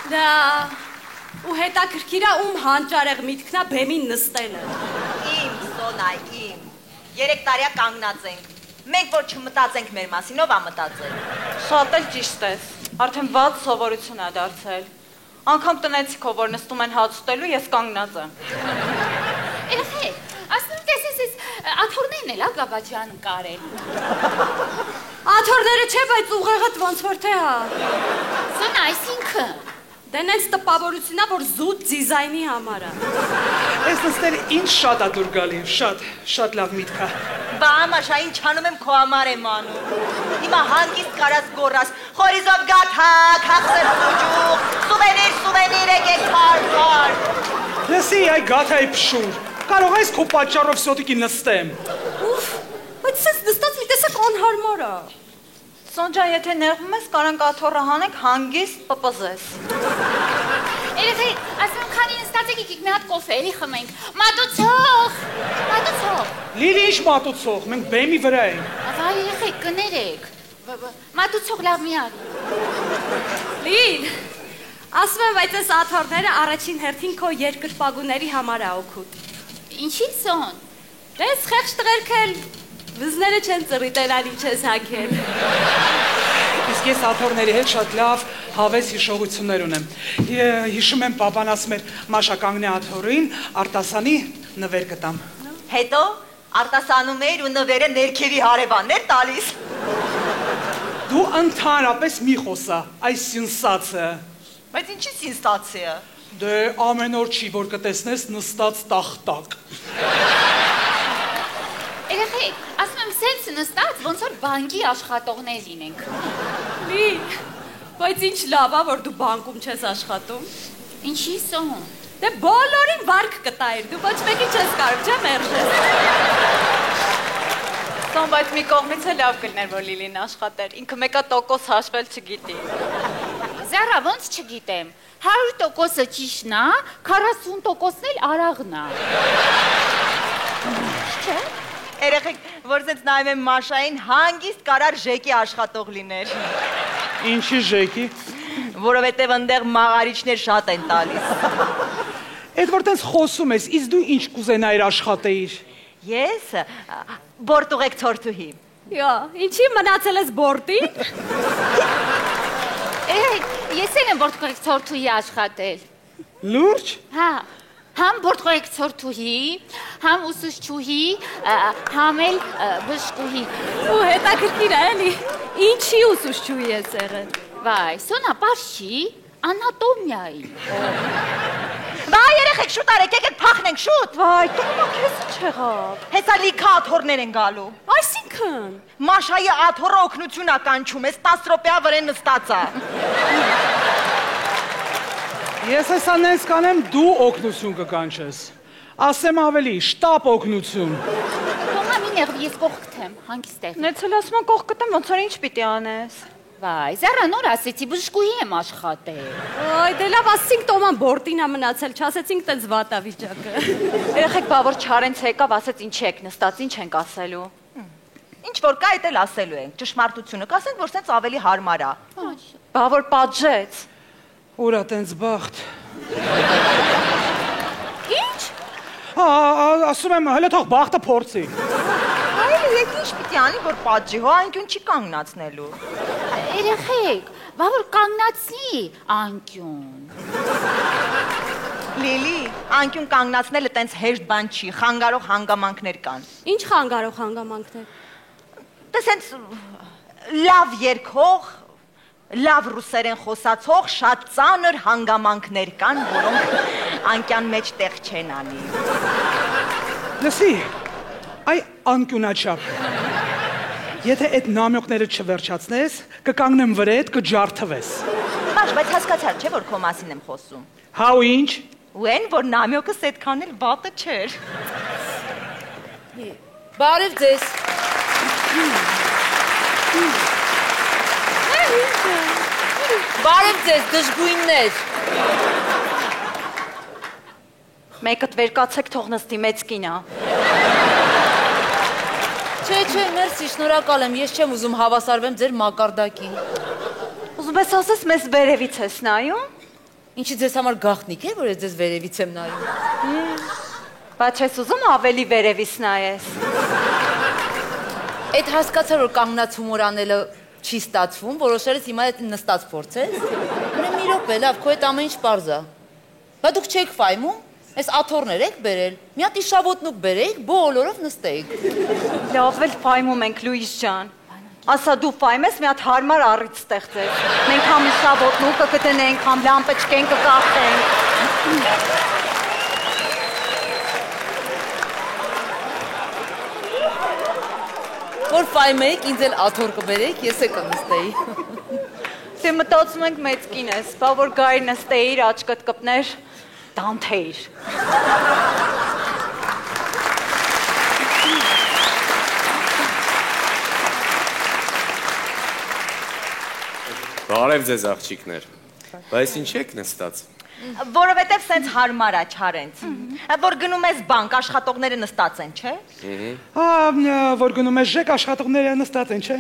Դա ու հետաքրքիրա ում հանճարեղ միտքնա բեմին նստելը։ Իմ, Սոնա, իմ։ 3 տարիա կանգնած ենք։ Մենք որ չմտածենք մեր մասին, ով ա մտածել։ Շատ էլ ճիշտ ես։ Արդեն վատ սովորություն ա դարձել։ Անգամ տնեցիքով որ նստում են հաց ուտելու, ես կանգնած եմ։ Երեխեք, ասում տեսես աթոռներն էլ Գաբաջան կարել։ Աթոռները չէ, բայց ուղեղդ ոնց որ թե հա։ Սոնա, այսինքն Դե նենց տպավորությունա, որ զուտ դիզայնի համար է։ Այս նստերը ինչ շատ ա դուր գալի, շատ լավ միտք ա։ Բա Մաշա, ինչ անում եմ քո համար եմ անում։ Հիմա հանգիստ կարած գոռաս, խորիզով գաթակ, հացեր սուջուխ, սուվենիր եկեք քար։ Լսի, այ գաթայի փշուր։ Կարող ես քո պատճառով սոտիկի նստեմ։ Ուֆ, բայց սենց նստած մի տեսակ անհարմար է։ Սոնջան, եթե նեղվում ես, կարանք աթոռը հանենք հանգիստ պպզես։ երեխեք, ասում եմ քանի նստած եք եկեք մի հատ կոֆե էլի խմենք։ Մատուցող։ Լիլի, ինչ մատուցող, մենք բեմի վրա ենք։ Ավա երեխեք, կներեք։ Մատուցող լավ մի արի։ Լիլ, ասում եմ, բայց այս աթոռները առաջին հերթին քո երկրպագուների համար է օգուտ։ Ինչի՞ Սոն։ Դες խեղճ տղերք էլ վզները չեն ծռիտելան ինչ ես հագել։ Իսկ ես աթոռների հետ շատ լավ հավես հիշողություններ ունեմ։ Հիշում եմ պապան ասում էր Մաշա կանգնի աթոռին, արտասանի նվեր կտամ։ Հետո արտասանում էր ու նվերը ներքևի հարևաններ տալիս։ Դու ընդհանրապես մի խոսա, այս սինսացիա։ Բայց ինչի սինստացիա։ Դե ամեն օր չի, որ կտեսնես նստած տախտակ։ Երեխեք, ասում եմ սենց նստած, ոնց որ բանկի աշխատողներ լինենք։ Լիլ, բայց ինչ լավ է, որ դու բանկում չես աշխատում։ Ինչի Սոն։ Դե բոլորին վարկ կտայր, դու ոչ մեկի չես կարող, չէ մերժես։ Սոն, բայց մի կողմից է լավ կլներ, որ Լիլին աշխատեր, ինքը 1% հաշվել չգիտի։ Զարա, ոնց չգիտեմ, 100%-ը ճիշտն է, 40%-ն էլ արաղն է։ Չէ՞։ Երեխեք, որ սենց նայում եմ Մաշային, հանգիստ կարար ժեկի աշխատող լիներ։ Ինչի ժեկի։ Որովհետև ընդեղ մաղարիչներ շատ են տալիս։ Էդ որ տենց խոսում ես, իսկ դու ինչ կուզենայիր աշխատեիր։ Ես բորտուղեք ցորթուհի։ Յա, ինչի մնացել ես բորտին։ Ես էլ եմ բորտկոյք ցորթուհի աշխատել։ Լուրջ։ Հա, համ բորտկոյք ցորթուհի, համ ուսուցչուհի, համ էլ բժշկուհի։ Ու հետաքրքիր է էլի, ինչի ուսուցչուհի ես եղել։ Վայ, Սոնա, պարզ չի, անատոմիայի։ Բա երեխեք, շուտ արեք, եկեք փախնենք, շուտ։ Վայ, տոմա քեզ ինչ եղավ։ Հեսա լիքա աթոռներ են գալու։ Այսինքն։ Մաշայի աթոռը օգնություն ա կանչում, ես 10 րոպեա վրեն նստած ա։ Ես հեսա նենց կանեմ, դու օգնություն կկանչես։ Ասեմ ավելի, շտապ օգնություն։ Թոմա մի նեղվի, ես կողք կթեմ, հանգիստ եղ։ Նեցել ասում են կողք կտեմ, ոնց որ ինչ պիտի անես։ Վայ, Զարա նոր ասեցի, բժշկուհի եմ աշխատել։ Ոյ, դե լավ, ասեցինք Տոման բորտին ա մնացել, չասեցինք տենց վատ ա վիճակը։ Երեխեք, բա որ Չարենց եկավ, ասեց ինչ եք նստած, ինչ ենք ասելու։ Ինչ որ կա, էդ էլ ասելու ենք, ճշմարտությունը, կասենք, որ սենց ավելի հարմար ա։ Բա որ պատժեց։ Ուրա տենց բախտ։ Ինչ։ Ասում եմ, հələ թող բախտը փորձի։ Այլ եկ ինչ պիտի անի, որ պատժի, հո անկյուն չի կանգնացնելու։ Երեխեք, բա որ կանգնացնի անկյուն։ Լիլի, անկյուն կանգնացնելը տենց հեշտ բան չի, խանգարող հանգամանքներ կան։ Ինչ խանգարող հանգամանքներ։ Դե սենց լավ երգող, լավ ռուսերեն խոսացող, շատ ծանր հանգամանքներ կան, որոնք անկյան մեջ տեղ չեն անի։ Լսի, այ անկյունաչափ։ Եթե այդ նամյոկները չվերջացնես, կկանգնեմ վրեդ, կջարդվես։ Մաշ, բայց հասկացար չէ, որ քո մասին եմ խոսում։ Հա ու ինչ։ Ու են, որ նամյոկս այդքան էլ վատը չէր։ Բարև ձեզ։ Բարև ձեզ, դժգույններ։ Մեկդ վեր կացեք թող նստի մեծ կինա։ Չէ, մերսի, շնորհակալ եմ, ես չեմ ուզում հավասարվեմ ձեր մակարդակին։ Ուզում ես ասես մեզ վերևից ես նայում։ Ինչի ձեզ համար գաղտնիք է, որ ես ձեզ վերևից եմ նայում։ Բայց ես ուզում ավելի վերևից նայես։ Այդ հասկացա, որ կանգնած հումոր անելը չի ստացվում, որոշել ես հիմա այդ նստած փորձես։ Ունեմ մի րոպե, լավ, քո այդ ամեն ինչ պարզ է։ Բա դուք չեք ֆայմում, այս աթոռներ եք բերել, մի հատ իշավոտնուկ բերեիք, բոլորով նստեիք։ Լավ էլ ֆայմում ենք, Լուիս ջան։ Ասա դու ֆայմես, մի հատ հարմար առիթ ստեղծես։ Մենք համ իշավոտնուկը կդնենք, համ լամպեչկեն կկախենք։ Որ ֆայմեիք, ինձ էլ աթոռ կբերեիք, ես է կնստեի։ Դե մտածում ենք մեծ կին ես, բա որ գայր նստեիր, աչքդ կպներ, դանթեիր։ Բարև ձեզ աղջիկներ, բայց ինչ եք նստած։ Որովհետև սենց հարմար է, Չարենց։ Որ գնում ես բանկ, աշխատողները նստած են, չէ։ Որ գնում ես ժեք, աշխատողները նստած են, չէ։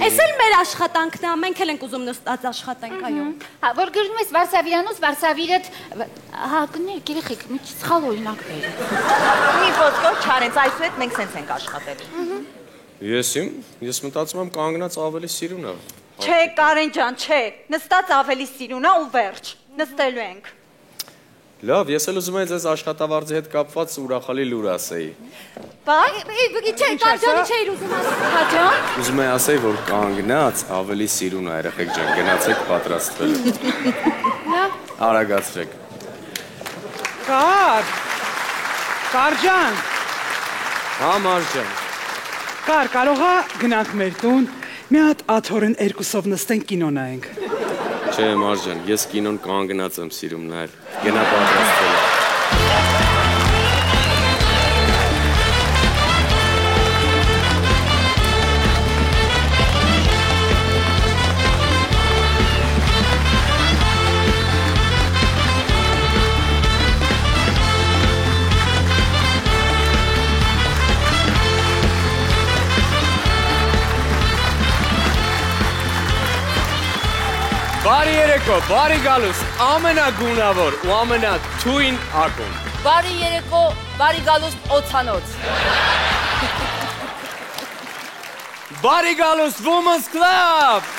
Էս էլ մեր աշխատանքն է, մենք էլ ենք ուզում նստած աշխատենք, այո։ Հա, որ գրում ես Վարշավիրանոց, Վարշավիրը, հա, գներ, երեխեք, մի սխալ օրինակ բեր։ Մի ոսկոր, Չարենց, այսուհետ մենք սենց ենք աշխատելու։ Ես մտածում եմ կանգնած ավելի սիրուն է։ Չէ, Կարեն ջան, չէ, նստած ավելի սիրուն է ու վերջ, նստելու ենք։ Լավ, ես էլ ուզում եմ ձեզ աշխատավարձի հետ կապված ուրախալի լուր ասեի։ Չէ, Կարջանը չէիր ուզում ասել։ Հա ջան։ Ուզում եմ ասեի, որ կանգնած ավելի սիրուն է, երեխեք ջան, գնացեք պատրաստվելու։ Արագացրեք։ Կարջան։ Հա, Մարջան։ Կարող է գնանք մեր տուն, մի հատ աթոռին երկուսով նստենք կինո նայենք։ Չէ, Մարջան, ես կինոն կանգնած եմ սիրում նայել։ Գնա պատրաստվելու։ Բարի երեկո, բարի գալուս, ամենագունավոր ու ամենաթույն ակումբ։ Բարի երեկո, բարի գալուս օցանոց։ Բարի գալուս Women's Club։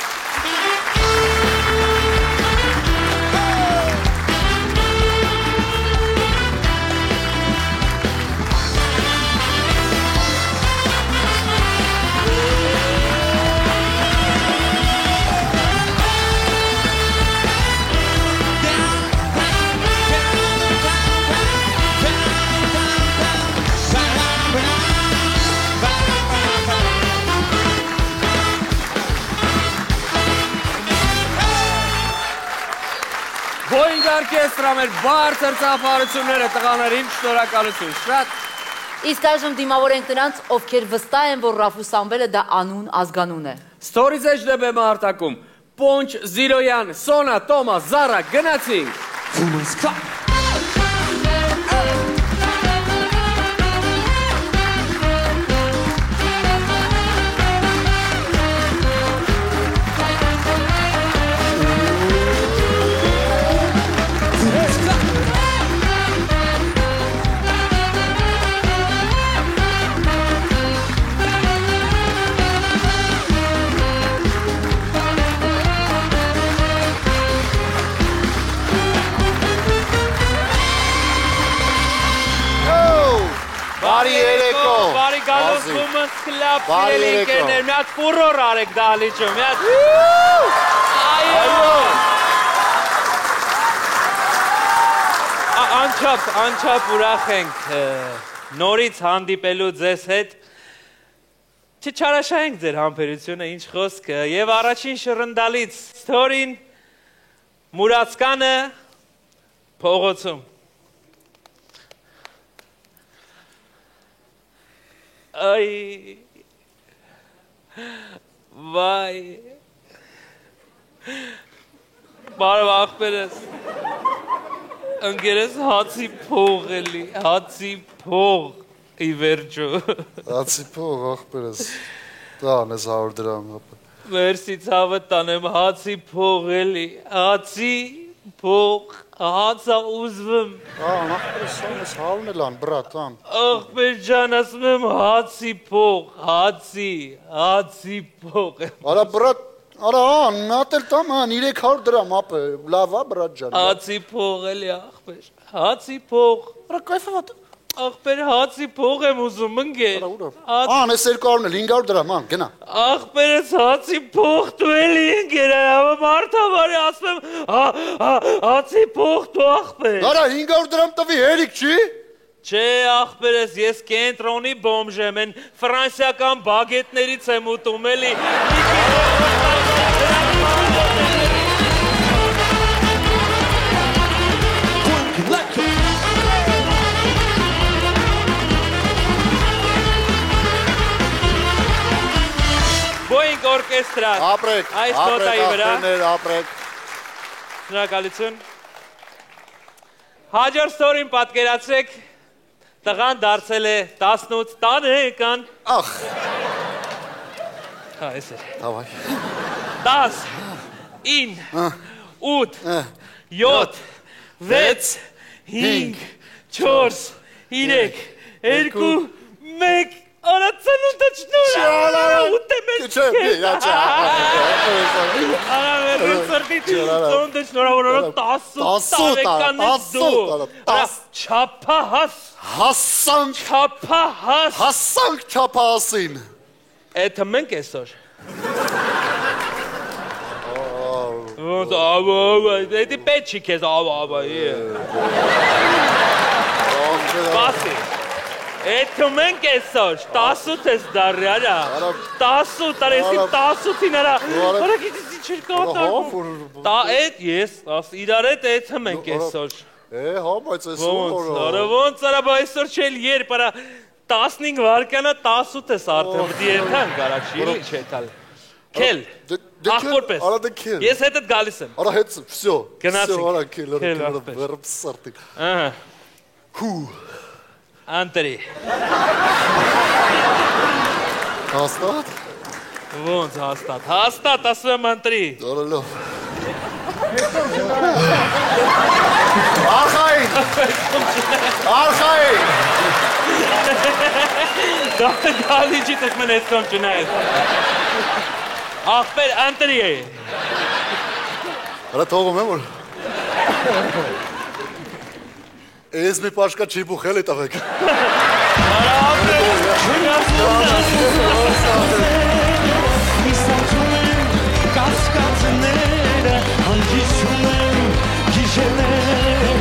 Boeing orchestra մեր բարձր ծափարությունները տղաներին շնորհակալություն շատ։ Իսկ այժմ դիմավորենք նրանց, ովքեր վստահ են, որ Ռաֆու Սամվելը դա անուն ազգանուն է։ Ստորիզեջ դեպեմ արտակում, Պոնչ, Զիրոյան, Սոնա, Տոմաս, Զարա, գնացինք։ Women's Club։ Բարի երեկո։ Բարի գալուս Women's Club սիրելիքներ, մի հատ ֆուրոր արեք դահլիճում, մի հատ։ Այո։ Անչափ ուրախ ենք նորից հանդիպելու ձեզ հետ։ Չչարաշահենք ձեր համբերությունը, ինչ խոսքը, եւ առաջին շռնդալից ստորին մուրացկանը փողոցում։ Ay, vay. Բարև աղբերս, ընկերս հացի փող էլի, հացի փող ի վերջո։ Հացի փող աղբերս, տան ես 100 դրամ ապա։ Վերսի ցավը տանեմ հացի փող էլի, հացի փող։ Հացա ուզվում։ Ան, ախպերս սանես հալնել ան, բրատ, ան։ Ախպեր ջան, ասում եմ հացի փող, հացի փող։ Արա բրատ, արա ան, մատել տամ ան, 300 դրամ ապը, լավա բրատ ջան։ Հացի փող էլի ախպեր, հացի փող։ Արա կայֆավատ։ Ախպեր հացի փող եմ ուզում ընկեր։ Ան, ես 200-ն էլ 500 դրամ, ան, գնա։ Ախպերս հացի փող դու էլի ընկեր, մարդավարի ասում եմ, հացի փող դու ախպեր։ Արա 500 դրամ տվի հերիք չի։ Չէ, ախպերս, ես կենտրոնի բոմժ եմ, են ֆրանսիական բագետներից եմ ուտում էլի։ Բոյինգ օրկեստրան։ Ապրեք, Այս նոտայի վրա։ ապրեք։ Շնորհակալություն։ Հաջորդ ստորին պատկերացրեք, տղան դարձել է 18 տարեկան։ Ախ։ Հա, էս է։ Դավայ։ 10, 9, 8, 7, 6, 5, 4, 3, 2, 1 Արացանուն դա չնորա, ուտեմ ես Չէ, Արա վերում սրտի ծոնդ է չնորավորորը 10 տարեկան ես դու Չապահաս Հասանք չապահասին Էթը մենք էսոր Էդի պետ չի կեզ Բասի Էդը մենք էսոր, 18 ես դարի արա, 18 արեսի 18-ին արա, արա գիտիսի չեր կատակում, էդ ես, իրար էդ էդը մենք էսոր, հա, բայց էսոր, ոնց արա, բա էսոր չել երբ, արա 15 վարկանա 18 ես արդեն, բդի էդան կարակ շիրի չէ տալ, կել, աղբոր պես, ես հետըտ գալիս եմ, արա հետ, վսյո, գնացինք, Անտրի Հաստատ? Ոնց հաստատ, հաստատ ասում եմ անտրի Դորելով Արխային Արխային Դալի չի տես մեն էսկոն չնայել Աղբեր անտրի է Արա թողում եմ որ Ես մի պաշկա չի բուխել է տավեք Արա աղբեր Իսացում են կասկածները Հանգիսում են գիշերները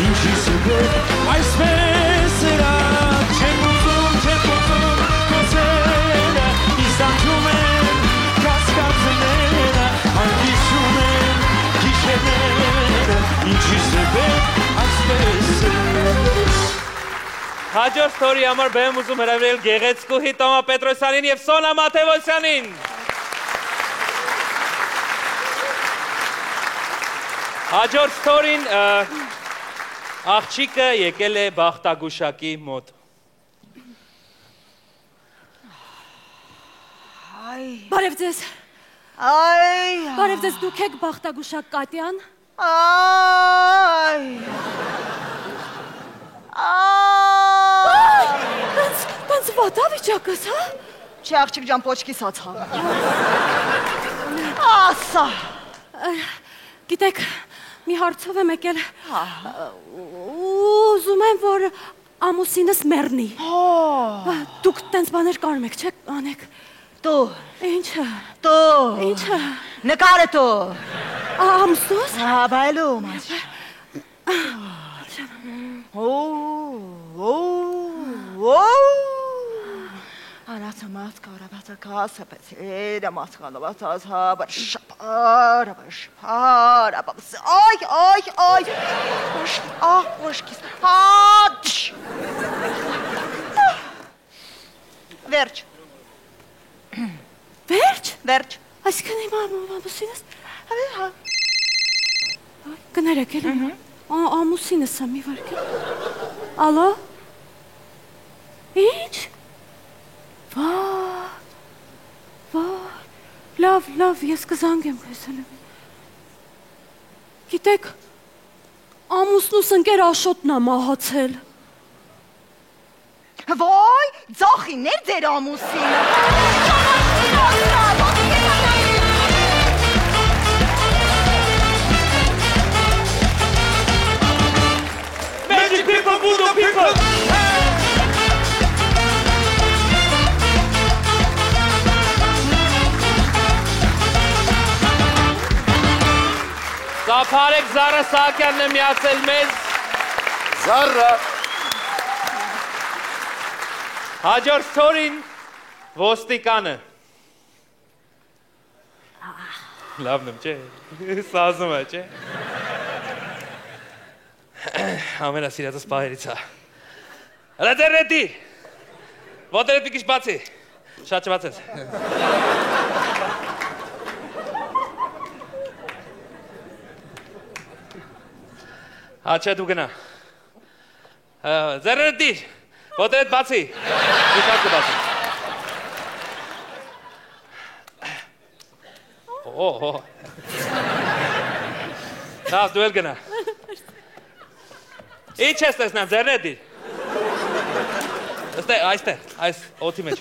Ինչի սուգով այսպես էրա Չեմ ուզում կոսերը Իսացում են կասկածները Հանգիսում են գիշերները Ինչի սուգով այսպես Հաջորդ ստորի համար բեմ ուզում հրավիրել Գեղեցկուհի Տոմա Պետրոսյանին և Սոնա Մաթևոսյանին Հաջորդ ստորին աղջիկը եկել է Բախտագուշակի մոտ Բարև ձեզ Բարև ձեզ դուք եք Բախտագուշակ Կատյան Տենց վատա վիճակս, հա? Չի աղջիկ ջան պոչկիս հացա Ասա Գիտեք, մի հարցով եմ եկել Ուզում եմ, որ ամուսինս մեռնի Դուք տենց բաներ կարում եք, չեք անեք Տու Ինչը Տու Ինչը Նկարը տու Ամուսնոս Բայլու մաչ Անացը մասկա արաբացը կասը պեցերը մասկա լավացած հաբար շապար Այ Աղ Հատշ Վերջ Վերջ? Վերջ Այսքան իմ ամուսինս Կներեք էլի Ամուսինս եմ մի վարկել Ալո Ինչ? Վայ Լավ, ես կզանգեմ քեզ Գիտեք ամուսնուս ընկեր Աշոտն է մահացել։ Ոյ, ձախիներ ձեր ամուսինը։ Magic people, voodoo people. Սափարեք Զարա Սահակյանն է միացել մեզ։ Զարա։ Հաջորդ ստորին ոստիկանը։ Լավն եմ, չէ։ Սազում է, չէ։ Ամենասիրածս պահերից է։ Հլա ձեր ռետի։ Ոտերդ մի քիչ բացի։ Շատ չբացես։ Հաչե դու գնա։ Ձեր ռետի։ Ոտերդ բացի։ Մի շատ կբացի։ Օհո։ Լավ, դու էլ գնա։ Ինչ ես տեսնեմ, ձեր ռետի։ Այստեղ, այս օդի մեջ։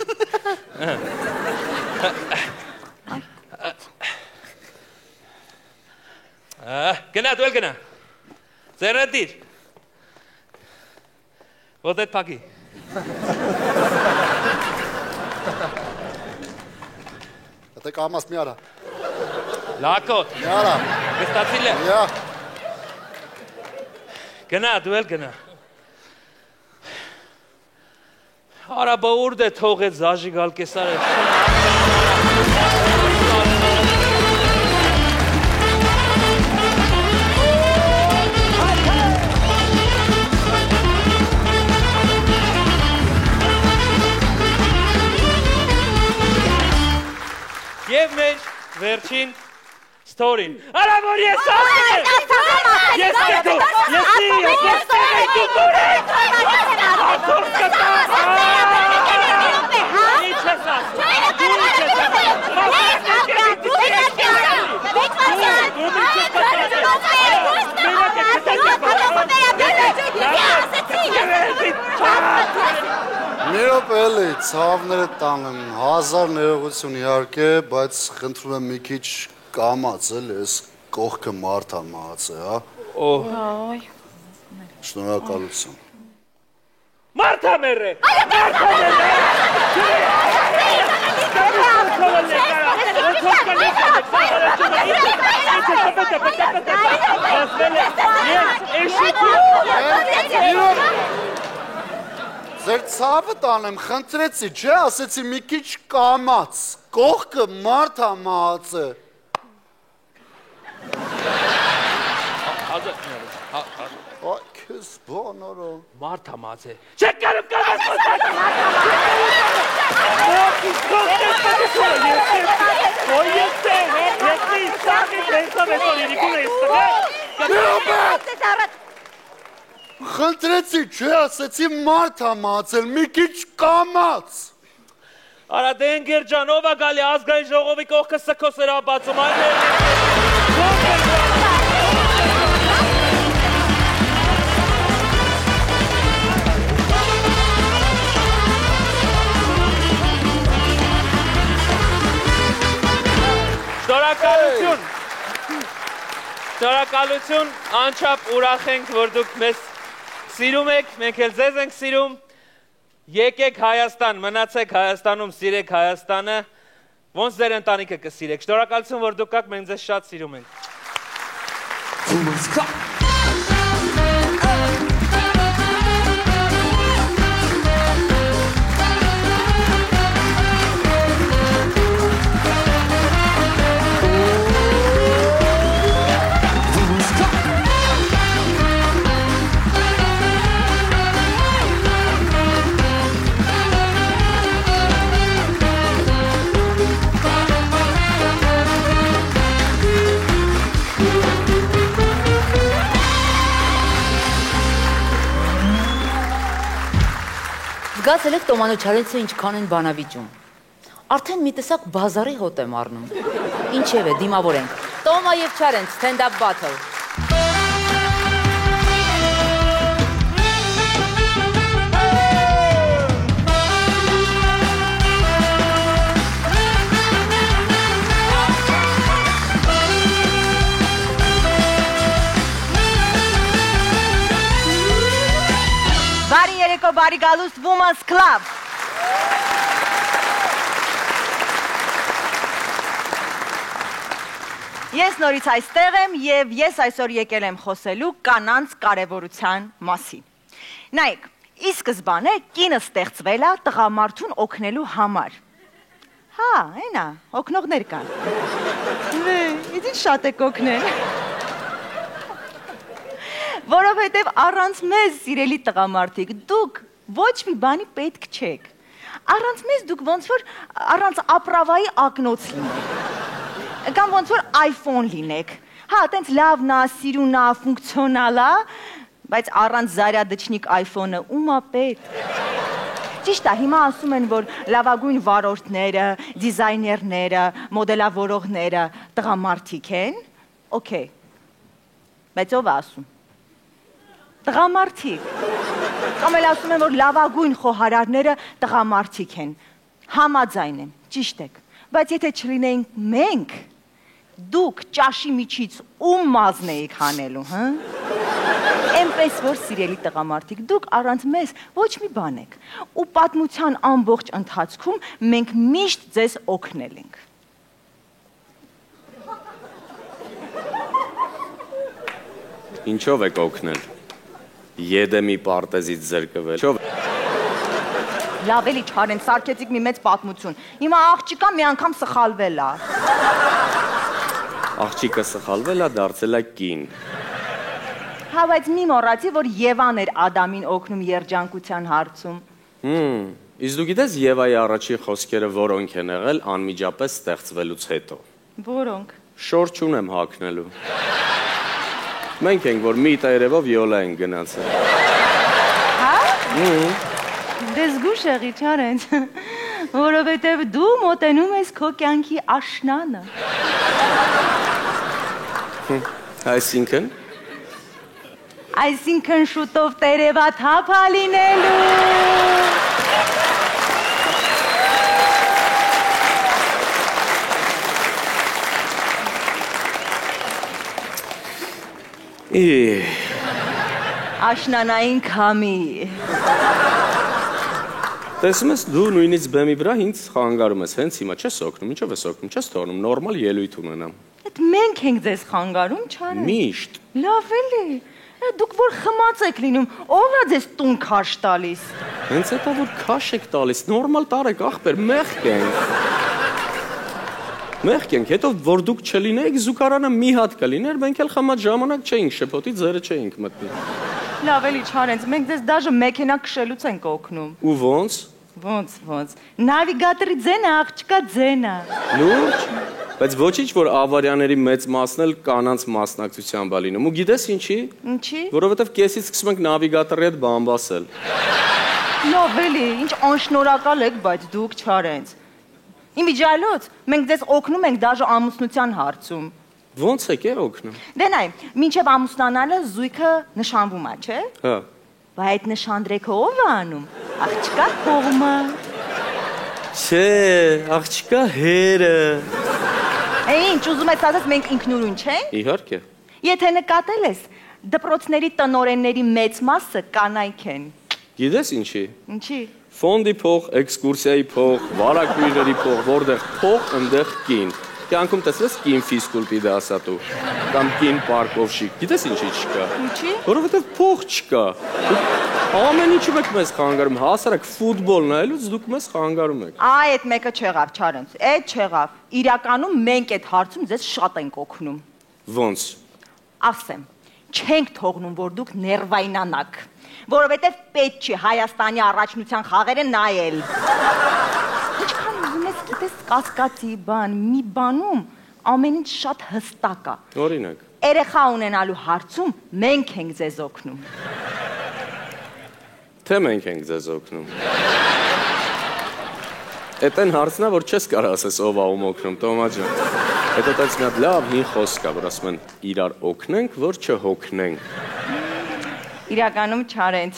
Գնա, դու էլ գնա։ Ձեր ռետի։ Ոտերդ փակի։ Դե կամաս մի արա։ Լակոտ։ Մի արա։ Գստացիլ է։ Յա։ Գնա, դու էլ գնա։ Արա բաուրդ է թողեց զաժիգալ կեսարը։ Եվ մեր վերջին ստորին։ Արա որ ես ասել եմ։ Ես դու, ես դու դուրեք։ Աթոր կտա։ Ինչ ես Ներոպելի, ցավները տանեմ, 1000 ներողություն իհարկե, բայց խնդրում եմ մի քիչ կամացել, ես կողքը մարդ է մահացել, հա։ Շնորհակալություն։ Մարդ է մեռը։ Ձեր ցավը տանեմ, խնդրեցի, չէ, ասեցի մի քիչ կամաց, կողքը մարդ է մահացել։ Այ քեզ բանորո։ Մարդ է մահացել։ Չեք կարում կամաց խոսալ։ Խնդրեցի, չէ, ասեցի մարդ է մահացել, մի քիչ կամաց։ Արա դե ընկեր ջան, ով է գալի ազգային ժողովի կողքը սքոսեր աբացում, այլ Շնորհակալություն, անչափ ուրախ ենք, որ դուք մեզ սիրում եք, մենք էլ ձեզ ենք սիրում, եկեք Հայաստան, մնացեք Հայաստանում, սիրեք Հայաստանը, ոնց ձեր ընտանիքը կսիրեք, շնորհակալություն, որ դուք կաք, մենք ձեզ շատ սիրում ենք։ Զգացել եք Տոմանո Չարենցը ինչքան են բանավիճում։ Արդեն մի տեսակ բազարի հոտ եմ առնում։ Ինչև է, դիմավորենք։ Տոմա և Չարենց, stand-up battle։ երեկո բարի գալուստ Women's Club։ Ես նորից այստեղ եմ եւ ես այսօր եկել եմ խոսելու կանանց կարևորության մասին։ Նայեք, ի սկզբանե կինը ստեղծվել է տղամարդուն օգնելու համար։ Հա, այնա, օգնողներ կան։ Իդին շատ եք օգնել։ Որովհետև առանց մեզ, սիրելի տղամարդիկ, դուք ոչ մի բանի պետք չեք։ Առանց մեզ դուք ոնց որ առանց ապրավայի ակնոց լինեք։ Կամ ոնց որ iPhone լինեք։ Հա, տենց լավն է, սիրուն է, ֆունկցիոնալ է, բայց առանց զարյադչնիկ iPhone-ը ում է պետք։ Ճիշտ է, հիմա ասում են, որ լավագույն վարորդները, դիզայներները, մոդելավորողները տղամարդիկ են։ Okay։ Բայց ով է ասում։ Տղամարդիկ։ Կամ էլ ասում են, որ լավագույն խոհարարները տղամարդիկ են։ Համաձայն եմ, ճիշտ եք։ Բայց եթե չլինեինք մենք, դուք ճաշի միջից ում մազն էիք հանելու, հա? Էնպես որ սիրելի տղամարդիկ, դուք առանց մեզ ոչ մի բան եք։ Ու պատմության ամբողջ ընթացքում մենք միշտ ձեզ օգնել ենք։ Ինչով եք օգնել։ Եդեմի պարտեզից զրկվել։ Լավ էլի չարեն, սարքեցիք մի մեծ պատմություն։ Հիմա աղջիկա մի անգամ սխալվել է։ Աղջիկը սխալվել է, դարձել է կին։ Հա, բայց մի մոռացի, որ Եվան էր Ադամին օգնում երջանկության հարցում։ Իսկ դու գիտես Եվայի առաջի խոսքերը որոնք են եղել անմիջապես ստեղծվելուց հետո։ Որոնք։ Շոր չունեմ հագնելու։ Մենք ենք, որ մի տերևով յոլա են գնացել։ Հա։ Դե զգուշ եղի, Չարենց, որովհետև դու մոտենում ես քո կյանքի աշնանը։ Այսինքն։ Այսինքն շուտով տերևաթափ է լինելու։ Աշնանային քամի։ Տեսնում ես, դու նույնից բեմի վրա ինձ խանգարում ես, հենց հիմա չես օգնում, ինչով ես օգնում, չես թողնում, նորմալ ելույթ ունենամ։ Այդ մենք ենք ձեզ խանգարում, Չարեն։ Միշտ։ Լավ էլի։ Դուք որ խմած եք լինում, ով է ձեզ տուն քաշ տալիս։ Հենց հետո որ քաշ եք տալիս, նորմալ տարեք, ախպեր, մեղք ենք։ Մեղք ենք, հետո որ դուք չլինեիք, զուգարանը մի հատ կլիներ, մենք էլ խմած ժամանակ չէինք շփոթի ձերը չէինք մտնի։ Լավ էլի, Չարենց, մենք ձեզ դաժե մեքենա քշելուց ենք օգնում։ Ու ոնց։ Նավիգատորի ձենը աղջկա ձենը։ Լուրջ, բայց ոչինչ որ ավարիաների մեծ մասն էլ կանանց մասնակցությամբ է լինում։ Ու գիտես ինչի։ Ինչի։ Որովհետև կեսից սկսում ենք նավիգատորի հետ բամբասել։ Լավ էլի, ինչ անշնորհակալ եք, բայց դուք Չարենց։ Իմիջիալոց, մենք ձեզ օգնում ենք դաժե ամուսնության հարցում։ Ոնց եք օգնում։ Դե նայ, մինչև ամուսնանալը զույգը նշանվում է, չէ։ Հա։ Բայց այդ նշանդրեքը ով է անում։ Աղջկա կողմը։ Չէ, աղջկա հերը։ Ինչ ուզում ես ասես մենք ինքնուրույն չենք։ Իհարկե։ Եթե նկատել ես, դպրոցների տնօրենների մեծ մասը կանայք են։ Գիտես ինչի։ Ինչի։ Ֆոնդի փող, էքսկուրսիայի փող, վարակույրների փող, որտեղ փող, այնտեղ կին։ Կյանքում տեսես կին ֆիզկուլտի դասատու կամ կին պարկովշիկ։ Գիտես ինչի չկա։ Ինչի։ Որովհետև փող չկա։ Ամեն ինչում եք մեզ խանգարում, հասարակ ֆուտբոլ նայելուց դուք մեզ խանգարում եք։ Այ այդ մեկը չեղավ, Չարենց, այդ չեղավ։ Իրականում մենք այդ հարցում ձեզ շատ ենք օգնում։ Ոնց։ Ասեմ, չենք թողնում, որ դուք ներվայնանաք, որովհետև պետք չի Հայաստանի առաջնության խաղերը նայել։ Ինչքան ուզում ես գիտես կասկածի բան, մի բանում ամեն ինչ շատ հստակ է։ Օրինակ։ Երեխա ունենալու հարցում մենք ենք ձեզ օգնում։ Թե մենք ենք ձեզ օգնում։ Էդ այն հարցն է, որ չես կարող ասես ով է ում օգնում, Տոմա ջան։ Հետո տենց մի հատ լավ հին խոսք կա, որ ասում են իրար օգնենք, որ չհոգնենք։ Իրականում Չարենց,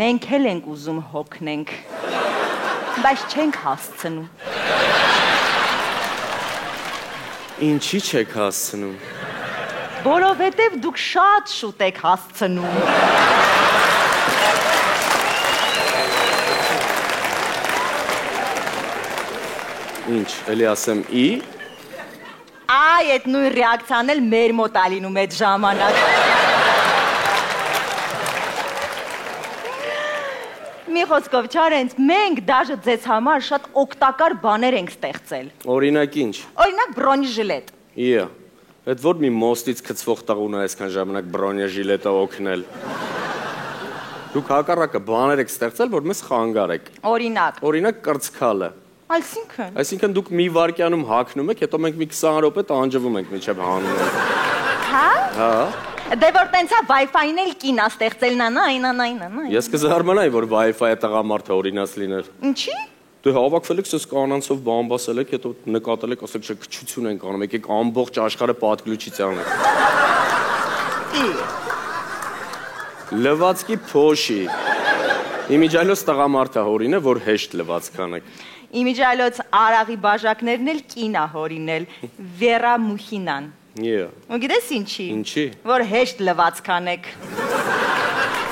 մենք էլ ենք ուզում հոգնենք, բայց չենք հասցնում։ Ինչի չեք հասցնում։ Որովհետև դուք շատ շուտ եք հասցնում։ Ինչ, էլի ասեմ ի։ Այ այդ նույն ռեակցիան էլ մեր մոտ ա լինում այդ ժամանակ։ Մի խոսքով Չարենց, մենք դաժե ձեզ համար շատ օգտակար բաներ ենք ստեղծել։ Օրինակ ինչ։ Օրինակ բրոնեժիլետ։ Իա։ Այդ որ մի մոստից գցվող տղուն է այսքան ժամանակ բրոնեժիլետը օգնել։ Դուք հակառակը բաներ եք ստեղծել, որ մեզ խանգարեք։ Օրինակ։ Օրինակ կրծքալը։ Այսինքն։ Այսինքն դուք մի վայրկյանում հագնում եք, հետո մենք մի 20 րոպե տանջվում ենք մինչև հանում ենք։ Հա։ Հա։ Դե որ տենցա Wi-Fi-ն էլ կինա ստեղծել նանա։ Ես կզարմանայի, որ Wi-Fi-ը տղամարդը օրինաց լիներ։ Ինչի։ Դե հավաքվել եք, սս կանանցով բան բասել եք, հետո նկատել եք, ասեք, չէ, քչություն ենք անում, եկեք ամբողջ աշխարհը պատկլուչից անենք։ Լվացքի փոշի։ Իմիջայլոց տղամարդը հորինը, որ հեշտ լվացք անեք։ Իմիջայլոց արաղի բաժակներն էլ կինա հորինել, Վերա Մուխինան։ Ու գիտես ինչի։ Ինչի։ Որ հեշտ լվացք անեք։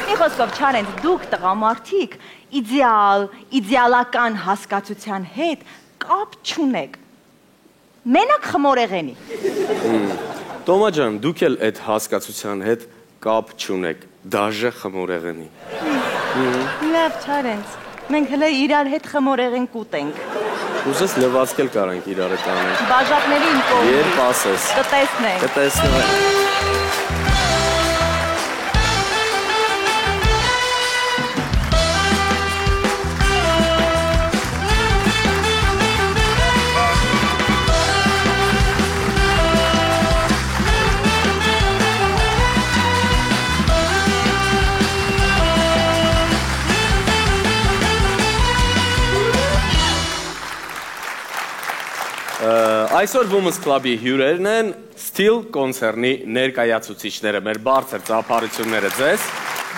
Մի խոսքով Չարենց, դուք տղամարդիկ իդեալական հասկացության հետ կապ չունեք։ Մենակ խմորեղենի։ Տոմա ջան, դուք էլ այդ հասկացության հետ կապ չունեք, դաժե խմորեղենի։ Լավ Չարենց, մենք հլը իրար հետ խմորեղեն կուտենք։ Ուզես լվացքել կարանք իրար հետ անենք։ Բաժակների իմ կողմից։ Երբ ասես։ Կտեսնենք։ Կտեսնենք։ Այսօր Women's Club-ի հյուրերն են Steel կոնցերնի ներկայացուցիչները, մեր բարձր ծափարությունները ձեզ։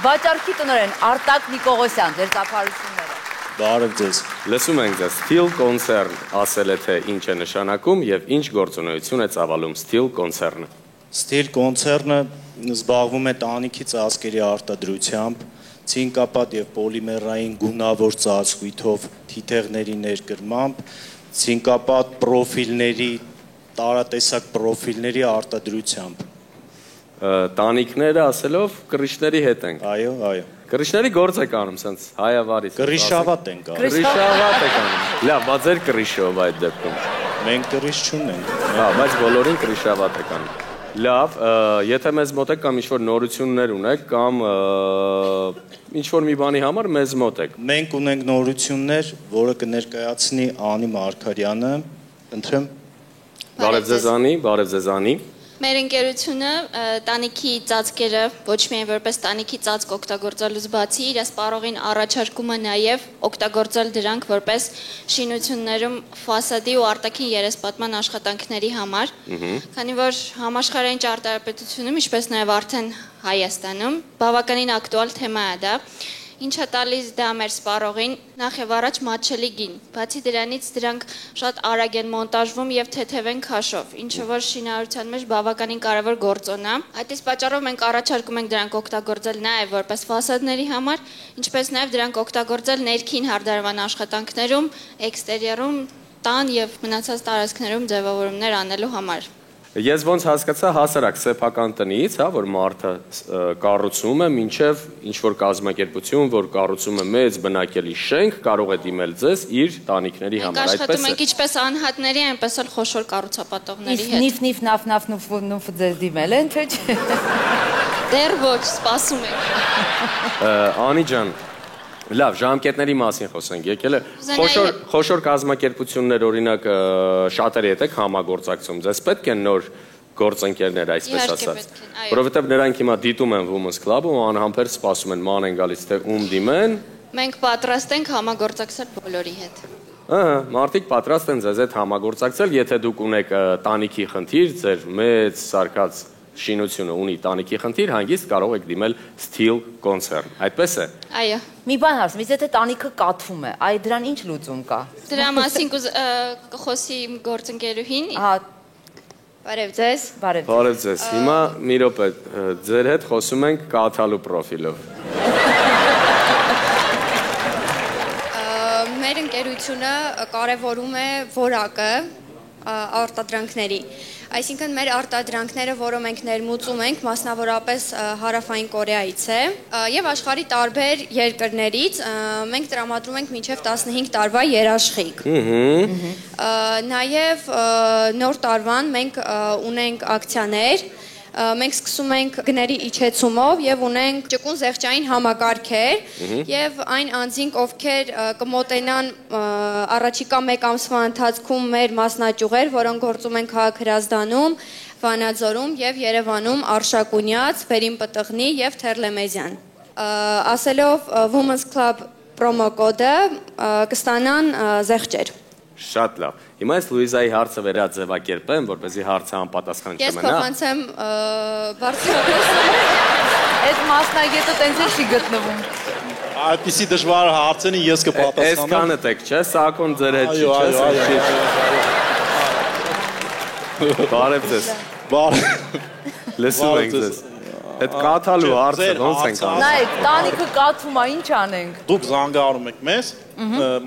Վաճառքի տնօրեն Արտակ Նիկողոսյան, ձեր ծափարությունները։ Բարև ձեզ։ Լսում ենք ձեզ Steel կոնցերն ասել է թե ինչ է նշանակում եւ ինչ գործունեություն է ծավալում Steel կոնցերնը։ Steel կոնցերնը զբաղվում է տանիքի ծածկերի արտադրությամբ, ցինկապատ եւ պոլիմերային գունավոր ծածկույթով, թիթեղների ներկրմամբ, ցինկապատ պրոֆիլների, տարատեսակ պրոֆիլների արտադրությամբ։ Տանիքները ասելով կրիչների հետ ենք։ Այո, այո։ Կրիչների գործ եք անում, սենց հայավարից։ Կրիշավատ ենք անում։ Կրիշավատ եք անում։ Լավ, բա ձեր կրիշով այդ դեպքում։ Մենք կրիշ չունենք։ Հա, բայց բոլորին կրիշավատ եք անում։ Լավ, եթե մեզ մոտ եք կամ ինչ-որ նորություններ ունեք կամ ինչ-որ մի բանի համար մեզ մոտ եք։ Մենք ունենք նորություններ, որը կներկայացնի Անի Մարգարյանը, ընտրեմ։ Բարև ձեզ Անի, բարև ձեզ Անի։ Մեր ընկերությունը տանիքի ծածկերը ոչ միայն որպես տանիքի ծածկ օգտագործելուց բացի, իր սպառողին առաջարկում է նաև օգտագործել դրանք որպես շինություններում ֆասադի ու արտաքին երեսպատման աշխատանքների համար, քանի որ համաշխարհային ճարտարապետությունում, ինչպես նաև արդեն Հայաստանում, բավականին ակտուալ թեմա է դա։ Ինչ է տալիս դա մեր սպառողին, նախ եւ առաջ մատչելի գին։ Բացի դրանից դրանք շատ արագ են մոնտաժվում եւ թեթև են քաշով, ինչը որ շինարարության մեջ բավականին կարևոր գործոն է։ Այդ իսկ պատճառով մենք առաջարկում ենք դրանք օգտագործել նաեւ որպես ֆասադների համար, ինչպես նաեւ դրանք օգտագործել ներքին հարդարման աշխատանքներում, էքստերիերում, տան եւ մնացած տարածքներում ձևավորումներ անելու համար։ Ես ոնց հասկացա հասարակ սեփական տնից, հա, որ մարդը կառուցում է, մինչև ինչ-որ կազմակերպություն, որ կառուցում է մեծ բնակելի շենք, կարող է դիմել ձեզ իր տանիքների համար, այդպես է։ Աշխատում ենք ինչպես անհատների, այնպես էլ խոշոր կառուցապատողների հետ։ Նիֆ նաֆ նուֆ ձեզ դիմել են, թե չէ։ Դեռ ոչ, սպասում ենք։ Անի ջան, լավ, ժամկետների մասին խոսենք, եկել է խոշոր կազմակերպություններ, օրինակ շատերի հետ եք համագործակցում, ձեզ պետք են նոր գործընկերներ, այսպես ասած, որովհետև նրանք հիմա դիտում են Women's Club-ը ու անհամբեր սպասում են, ման են գալիս, թե ում դիմեն։ Մենք պատրաստ ենք համագործակցել բոլորի հետ։ Մարդիկ պատրաստ են ձեզ հետ համագործակցել, եթե դուք ունեք տանիքի խնդիր, ձեր մեծ սարկած շինությունը ունի տանիքի խնդիր, հանգիստ կարող եք դիմել Steel կոնցերն, այդպես է։ Այո։ Մի բան ասեմ, եթե տանիքը կաթվում է, այ դրան ինչ լուծում կա։ Դրա մասին կխոսի իմ գործընկերուհին։ Ահա, բարև ձեզ։ Բարև ձեզ։ Հիմա մի րոպե, ձեր հետ խոսում ենք կաթալու պրոֆիլով։ Մեր ընկերությունը պետությունը կարևորում է որակը արտադրանքների։ Այսինքն մեր արտադրանքները, որը մենք ներմուծում ենք, մասնավորապես Հարավային Կորեայից է, եւ աշխարհի տարբեր երկրներից մենք տրամադրում ենք մինչև 15 տարվա երաշխիք։ Նաեւ նոր տարվան մենք ունենք ակցիաներ, մենք սկսում ենք գների իջեցումով եւ ունենք ճկուն զեղչային համակարգեր եւ այն անձինք, ովքեր կմոտենան առաջիկա 1 ամսվա ընթացքում մեր մասնաճյուղեր, որոնք գործում են քաղաք Հրազդանում, Վանաձորում եւ Երևանում, Արշակունյաց, Վերին-Պտղնի եւ Թերլեմեզյան։ Ասելով Women's Club promo կոդը կստանան զեղչեր։ Շատ լավ։ Հիմա ես Լուիզայի հարցը վերաձևակերպեմ, որպեսզի հարցը անպատասխան չմնա։ Ես փոխանցեմ բարձրապես։ Այդ մասնագետը տենց է չի գտնվում։ Այդպիսի դժվար հարցերին ես կպատասխանեմ։ Այսքանը տեք, չէ՞, Սակոն ձեր հետ չի, չէ՞։ Բարև ձեզ։ Բարև։ Լսում ենք ձեզ։ Այդ կաթալու հարցը ոնց ենք անում։ Նայեք, տանիքը կաթում է, ինչ անենք։ Դուք զանգահարում եք մեզ,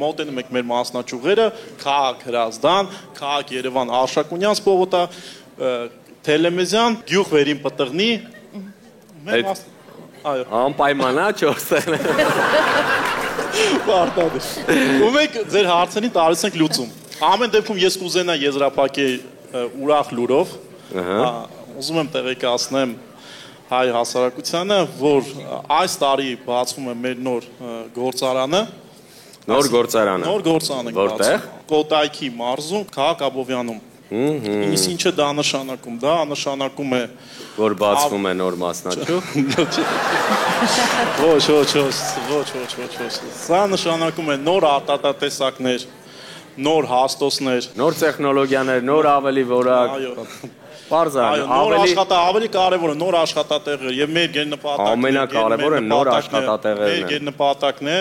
մոտենում եք մեր մասնաճյուղերը, քաղաք Հրազդան, քաղաք Երևան, Արշակունյանց պողոտա, Թերլեմեզյան, գյուղ Վերին-Պտղնի։ Այո։ Անպայմանա 4 Պարտադիր։ Ու մենք ձեր հարցերին տալիս ենք լուծում։ Ամեն դեպքում ես կուզենա եզրափակել ուրախ լուրով։ Ուզում եմ տեղեկացնեմ հայ հասարակությանը, որ այս տարի բացվում է մեր նոր գործարանը։ Նոր գործարանը։ Նոր գործարանը Որտեղ։ Կոտայքի մարզում, քաղաք Աբովյանում։ Իսկ ինչը դա նշանակում։ Դա նշանակում է, որ բացվում է նոր մասնաճյուղ։ Ոչ։ Սա նշանակում է նոր արտադրատեսակներ, նոր հաստոցներ, նոր տեխնոլոգիաներ, նոր ավելի որակ։ Պարզան, ավելի կարևորը նոր աշխատատեղեր եւ մեր գերնպատակն է։ Ամենակարևորը նոր աշխատատեղերն է։ Մեր գերնպատակն է,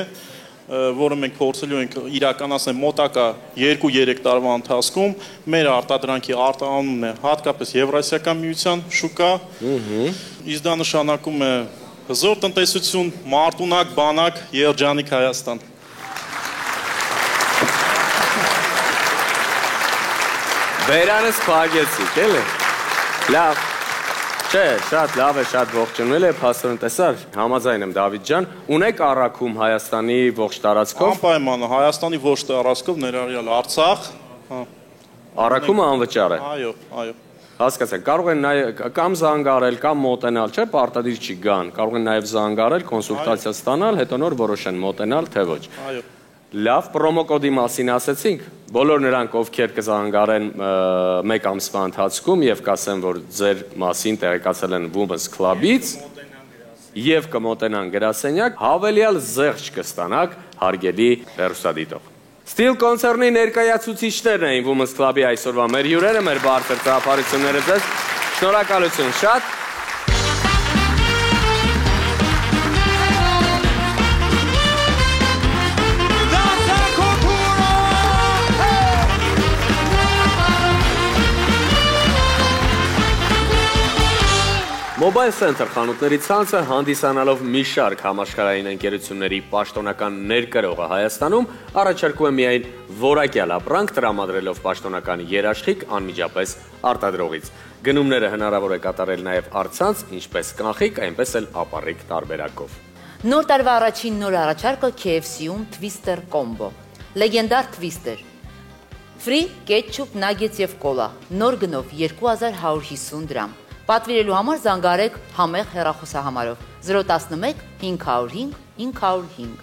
որը մենք փորձելու ենք իրականացնել մոտակա 2-3 տարվա ընթացքում, մեր արտադրանքի արտահանումն է հատկապես Եվրասիական միության շուկա։ Իսկ դա նշանակում է հզոր տնտեսություն, մարտունակ, բանակ, երջանիկ Հայաստան։ Բերանս փագեցիք, էլի։ Լավ, չէ, շատ լավ է, շատ ողջունել է, փաստորեն տեսար, համաձայն եմ Դավիթ ջան, ունեք առաքում Հայաստանի ողջ տարածքով։ Անպայման, Հայաստանի ողջ տարածքով ներառյալ Արցախ։ Առաքումը անվճար է։ Այո։ Հասկացեք, կարող են կամ զանգարել, կամ մոտենալ, չէ, պարտադիր չի գան, կարող են նաև զանգարել, կոնսուլտացիա ստանալ, հետո նոր որոշեն մոտենալ, թե ոչ։ Այո։ Լավ, պրոմոկոդի մասին ասեցինք, բոլոր նրանք, ովքեր կզանգարեն 1 ամսվա ընթացքում եւ կասեն, որ ձեր մասին տեղեկացել են Women's Club-ից եւ կմոտենան գրասենյակ, հավելյալ զեղչ կստանաք հարգելի հեռուստադիտող։ Steel կոնցերնի ներկայացուցիչներն էին Women's Club-ի այսօրվա մեր հյուրերը, մեր բարձր ծափարությունները ձեզ։ Շնորհակալություն շատ։ Mobile Center խանութների ցանցը հանդիսանալով մի շարք համաշխարհային ընկերությունների պաշտոնական ներկրողը Հայաստանում առաջարկում է միայն որակյալ ապրանք տրամադրելով պաշտոնական երաշխիք անմիջապես արտադրողից։ Գնումները հնարավոր է կատարել նաև առցանց, ինչպես կանխիկ, այնպես էլ ապառիկ տարբերակով։ Նոր տարվա առաջին նոր առաջարկը KFC-ում Twister Combo։ Լեգենդար Twister։ Free ketchup, nuggets եւ կոլա։ Նոր գնով 2150 դրամ։ Պատվիրելու համար զանգարեք համեղ հեռախոսահամարով 011 505 505։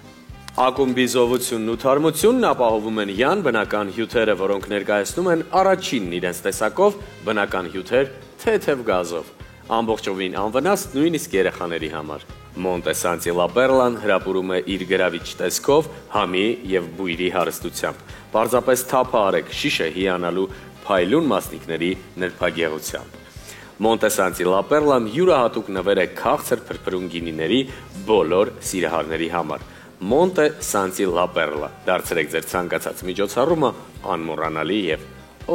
Ակումբի զովությունն ու թարմությունն ապահովում են յան բնական հյութերը, որոնք ներկայացնում են առաջինն իրենց տեսակով բնական հյութեր թեթև գազով։ Ամբողջովին անվնաս նույնիսկ երեխաների համար։ Մոնտեսանտի Լա Պերլան հրապուրում է իր գրավիչ տեսքով, համի եւ բույրի հարստությամբ։ Պարզապես թափը արեք շիշը հիանալու փայլուն մասնիկների նրբագեղությամբ։ Մոնտեսանտի Լա Պերլան յուրահատուկ նվեր է քաղցր փրփրուն գինիների բոլոր սիրահարների համար։ Մոնտե Սանտի Լա Պերլա։ Դարձրեք ձեր ցանկացած միջոցառումը անմոռանալի եւ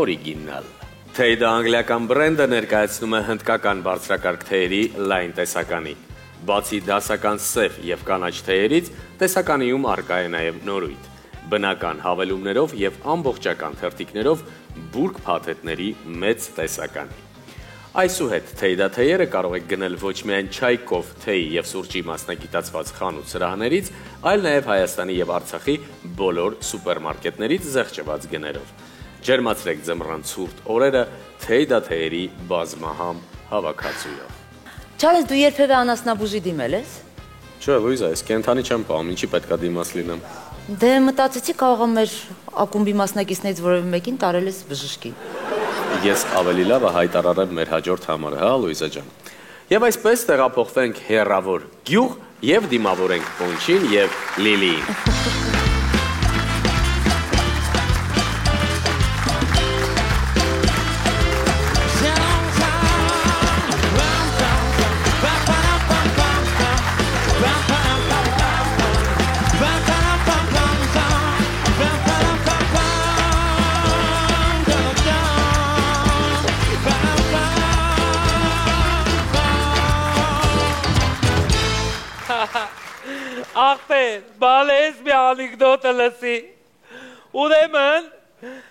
օրիգինալ։ Թեյդը անգլիական բրենդը ներկայացնում է հնդկական բարձրակարգ թեյերի լայն տեսականի։ Բացի դասական սև եւ կանաչ թեյերից, տեսականիում առկա է նաեւ նորույթ։ բնական հավելումներով եւ ամբողջական թերթիկներով բուրգ փաթեթների մեծ տեսականի։ Այսուհետ թեյդաթեյերը կարող եք գնել ոչ միայն Չայկով թեյի եւ սուրճի մասնագիտացված խանութ սրահներից, այլ նաեւ Հայաստանի եւ Արցախի բոլոր սուպերմարկետներից զեղչված գներով։ Ջերմացրեք ձմռան ցուրտ օրերը թեյդաթեյերի բազմահամ հավաքածուով։ Չարես, դու երբևէ անասնաբուժի դիմել ես։ Չէ, Լուիզա, ես կենթանի չեմ պահում, ինչի պետքա դիմաց լինեմ։ Դե մտածեցի կարող եմ մեր ակումբի մասնակիցներից որևէ մեկին տարել ես բժշկի։ Ես ավելի լավը հայտարարեմ մեր հաջորդ համարը, հա, Լուիզա ջան։ Եվ այսպես տեղափոխվենք հեռավոր գյուղ եւ դիմավորենք Պոնչին եւ Լիլիին։ Ախպեր, բալ ես մի անիկդոտը լսի, ուրեմն,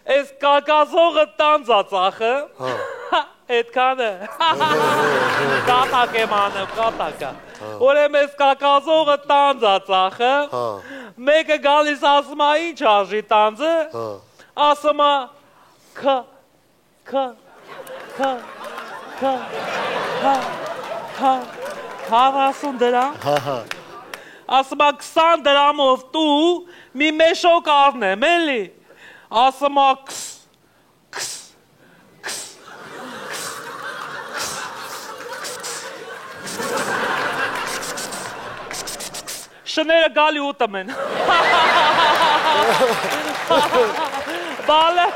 ես կակազողը տանձացախը, էդքանը, կատակ եմ անեմ, կատակա, ուրեմն ես կակազողը տանձացախը, մեկը գալիս ասում է ինչ արժի տանձը, ասում է Հարասուն դրամ, ասում է 20 դրամով տու մի մեշոկ առնեմ, էլի, ասում է շները գալի ուտում են, բալը,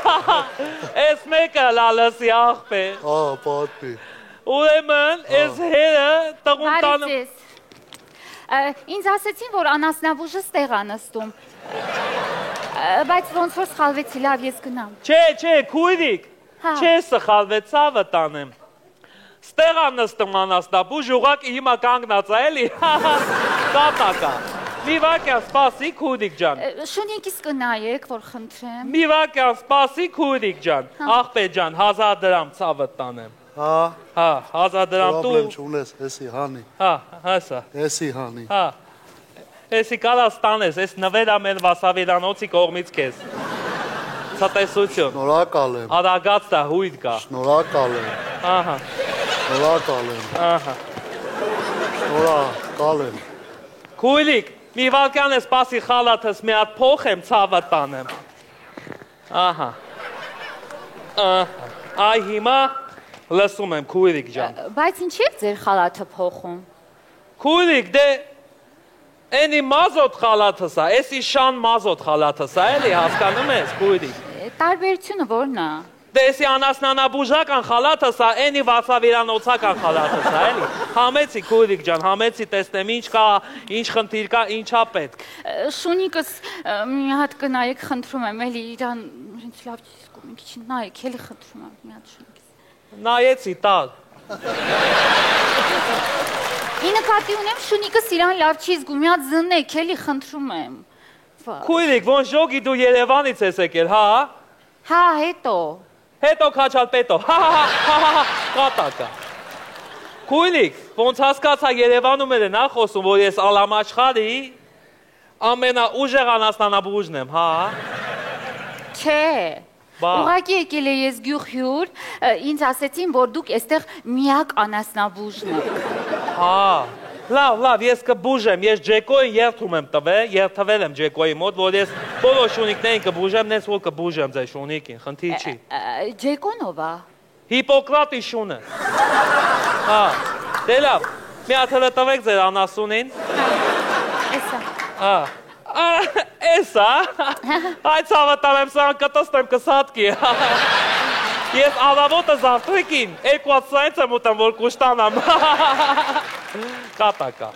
ես մեկը լալսի աղպեր, պատպի, ուրեմն, ես հերը տղուն տանում, Ինձ ասեցին, որ անասնաբուժը ստեղ անստում, բայց ոնց որ սխալվեցի, լավ ես գնամ։ Չէ, քույրիկ, չէ սխալվեց, ցավը տանեմ։ Ստեղ անստում անասնաբուժ, ուղղակի հիմա կանգնած է, էլի, կատակա։ Մի վայրկյան սպասի, քույրիկ ջան։ Շունիկիս կնայեք, որ խնդրեմ։ Մի վայրկյան սպասի, քույրիկ ջան, աղբեր ջան, 1000 դրամ ցավը տանեմ։ Հա, 1000 դրամ տու։ Պրոբլեմ չունես, էսի հանի։ Հեսա։ Էսի հանի։ Հա։ Էսի կարաս տանես, ես նվեր ամեն վասավիրանոցի կողմից քեզ։ Ցտեսություն։ Շնորհակալ եմ։ Արագած դա հույդ կա։ Շնորհակալ եմ։ Ահա։ Շնորհակալ եմ։ Ահա։ Շնորհակալ եմ։ Քույլիկ, մի վարքան ես սպասի խալաթս մի հատ փոխեմ, ցավը տանեմ։ Ահա։ Այ հիմա լսում եմ, քույրիկ ջան։ Բայց ինչի եք ձեր խալաթը փոխում։ Քույրիկ, դե էնի մազոտ խալաթս է, էսի շան մազոտ խալաթս է, էլի հասկանում ես, քույրիկ։ Տարբերությունը ո՞րն է։ Դե էսի անասնանաբուժական խալաթս է, էնի վասավիրանոցական խալաթս է, էլի։ Համեցի, քույրիկ ջան, համեցի տեսնեմ ինչ կա, ինչ խնդիր կա, ինչա պետք։ Շունիկս մի հատ կնայեք, խնդրում եմ, էլի իրան ինձ լավ չի զգում, մի քիչ նայեք, էլի խնդրում եմ, մի հատ շունիկ։ Նայեցի տալ։ Ի նկատի ունեմ շունիկս իրան լավ չի զգում, մի հատ զննեք, էլի խնդրում եմ։ Քույրիկ, ոնց ժոգի դու Երևանից ես եկել, հա։ Հա, հետո։ Հետո քաչալ պետո։ Կատակա։ Քույրիկ, ոնց հասկացա Երևանում են հա խոսում, որ ես Ալամաշխարի ամենաուժեղ անասնանաբուժն եմ, հա։ Չէ։ Ուղղակի եկել է ես գյուղ հյուր, ինձ ասեցին, որ դուք այստեղ միակ անասնաբուժն եք։ Հա, լավ, ես կբուժեմ, ես Ջեկոյին երթում եմ երթվել եմ Ջեկոյի մոտ, որ ես բոլոր շունիկներին կբուժեմ, նենց որ կբուժեմ ձեր շունիկին, խնդիր չի։ Ջեկոն ով է։ Հիպոկրատի շունը։ Հա, դե լավ, մի հատ հլը տվեք ձեր անասունին։ Էսա։ Հա։ Էսա, այդ ցավը տանեմ սան կտստեմ կսատկի, ես ավավոտը զավտրիկին, 200 եմ ուտեմ, որ կուշտանամ, կատակա,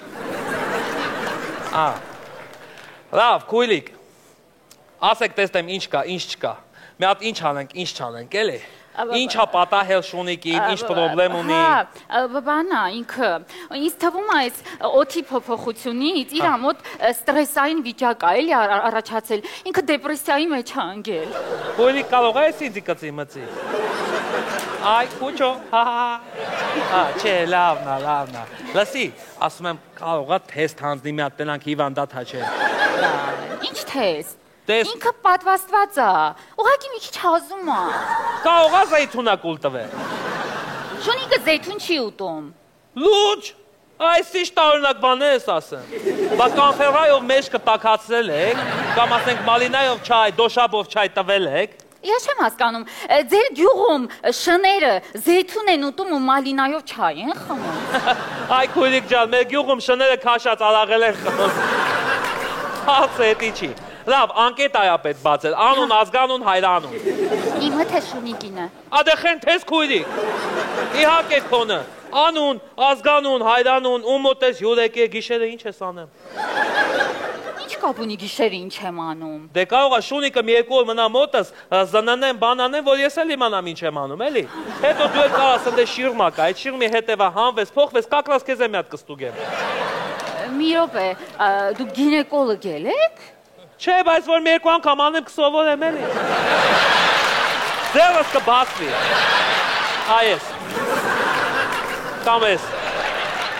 լավ, քույլիկ, ասեք տեսնեմ ինչ կա, ինչ չկա, մի հատ ինչ անենք, ինչ չանենք, էլի, Ինչա պատահել Շունիկին, ինչ պրոբլեմ ունի։ Հա, բանա, ինքը ինձ թվում է այս օդի փոփոխությունից իր մոտ ստրեսային վիճակ է էլի առաջացել։ Ինքը դեպրեսիայի մեջ է ընկել։ Բույնի կարող է ինձ կծի մծի։ Այ, քուչո, հա, չէ, լավն է։ Լսի, ասում եմ կարող է թեստ հանձնի մի հատ տնանք հիվանդատ հաչել։ Ինչ թեստ։ Ինքը պատվաստված է, ուղղակի մի քիչ հազում է։ Կարող է զեյթունակ ուլ տվել։ Շունիկը զեյթուն չի ուտում։ Լուջ, այս ինչ տարօրինակ բաներ ես ասեմ։ Բա կանֆերայով մեջքը տաքացրել եք, կամ ասենք մալինայով չայ, դոշաբով չայ տվել եք։ Ես չեմ հասկանում, ձեր գյուղում շները զեյթուն են ուտում ու մալինայով չայ են խմում։ Այ քույրիկ ջան, մեր գյուղում շները քաշած արաղել են խմում։ Հաց էտի չի։ Լավ, անկետ այա պետ բացել, անուն, ազգանուն, հայրանուն։ Իմը թե Շունիկինը։ Ադեխեն թես քույրիկ։ Իհարկե քոնը։ Անուն, ազգանուն, հայրանուն, ու մոտ ես հյուրեք է, գիշերը ինչ ես անեմ։ Ինչ կապ ունի գիշերը ինչ եմ անում։ Դե կարող է Շունիկը մի երկու օր մնա մոտս, զննեմ, բանանեմ, որ ես էլ իմանամ ինչ եմ անում, էլի։ Հետո դու էլ կարաս ընդ շիրմա կա, այդ շիրմի հետևա հանվես, փոխվես, կակրաս քեզ եմ մի հատ կստուգեմ։ Մի րոպե, դուք գինեկոլոգ եք։ Չէ, բայց որ մի երկու անգամ անեմ կսովորեմ էլի։ Ձևս կբացվի։ Այս։ Կամ ես։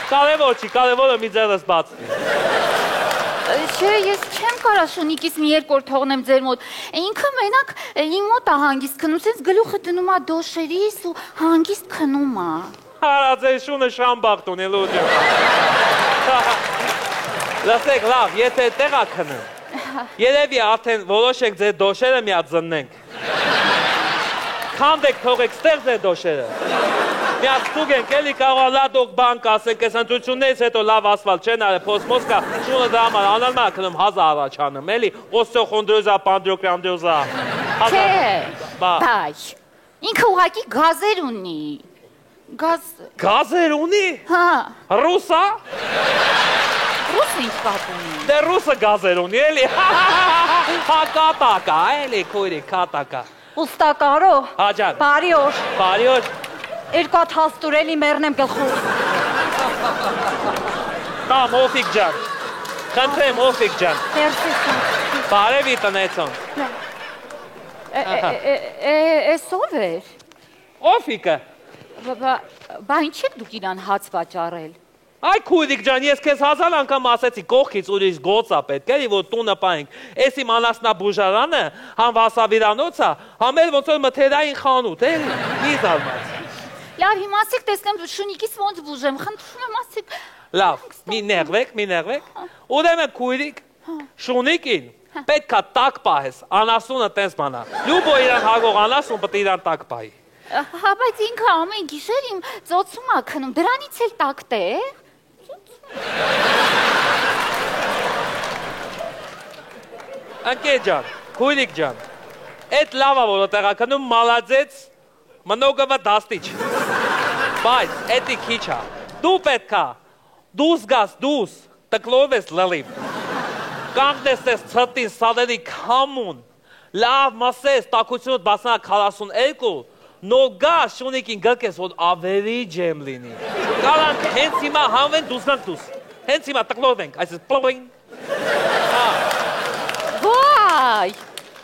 Կարևոր չի, կարևորը մի ձևս բացվի։ Չէ, ես չեմ կարա Շունիկիս մի երկու օր թողնեմ ձեր մոտ։ Ինքը մենակ իմ մոտ է հանգիստ քնում, sense գլուխը դնում է դոշերիս ու հանգիստ քնում է։ Արա ձեր շունը շամբախտ ունի լուջը։ Լսեք, լավ, եթե տեղա քնեմ։ Երևի արդեն որոշեք ձեր դոշերը մի հատ զննենք։ Քանդեք թողեք ստեղ ձեր դոշերը։ Մի հատ ստուգենք, էլի կարող լադոք բան կասենք, այս ընտրություններից հետո լավ ասվալ չեն արել, փոսմոս կա, շունը դրա համար անալմա քնում հազա առաջանում, էլի, օստեոխոնդրոզա, պանդրոկրանդրոզա։ Չէ, բայց ինքը ուղղակի գազեր ունի։ Գազեր ունի։ Հա։ Ռուսա։ Ռուսը ինչ կապ ունի։ Դե ռուսը գազեր ունի, էլի։ Հա կատակա, էլի քույրի կատակա։ Ուստակարո։ Հաջան։ Բարի օր։ Բարի օր։ Երկու հատ հաստուրելի մեռնեմ գլխուց։ Կամ օֆիկ ջան։ Խնդրեմ օֆիկ ջան։ Բարևի տնեցոն։ Էս ով էր։ Օֆիկը։ Բա ինչ եք դուք իրան հաց վաճառել։ Այ քույրիկ ջան, ես քեզ հազար անգամ ասեցի կողքից ուրիշ գործ է պետք, էլի որ տունը պահենք։ Էս իմ անասնաբուժարանը, համ վասավիրանոցը, համ էլ ոնց որ մթերային խանութ, էլի։ Մի զարմաց։ Լավ, հիմա ասեք տեսնեմ Շունիկից ոնց բուժեմ, խնդրում եմ ասեք։ Լավ, մի նեղվեք։ Ուրեմն քույրիկ, Շունիկին պետքա տակ պահես, անասունը տես մանա։ Լյուբո իրան հագող անասուն պետք է իրան տակ պահի։ Հա, բայց ինքը ամեն գիշեր իմ ծոցում է քնում, դրանից էլ տակտ է։ Անկե ջան, քույրիկ ջան, այդ լավա որ տեղա քնում մալաձեց, մնոգովը դաստիչ։ Բայց էդի քիչ է։ Դու պետքա, դուս գաս, տկլով ես լլիվ։ Կանգնես ես ցտին սալերի քամուն, լավ մասես, տակությունդ բասանա 42, նոգա Շունիկին գլկես, որ ավերիջ եմ լինի։ Կարանք հենց հիմա հանվեն դուս։ Հենց հիմա տկլով ենք, այսպես պլոին։ Վայ,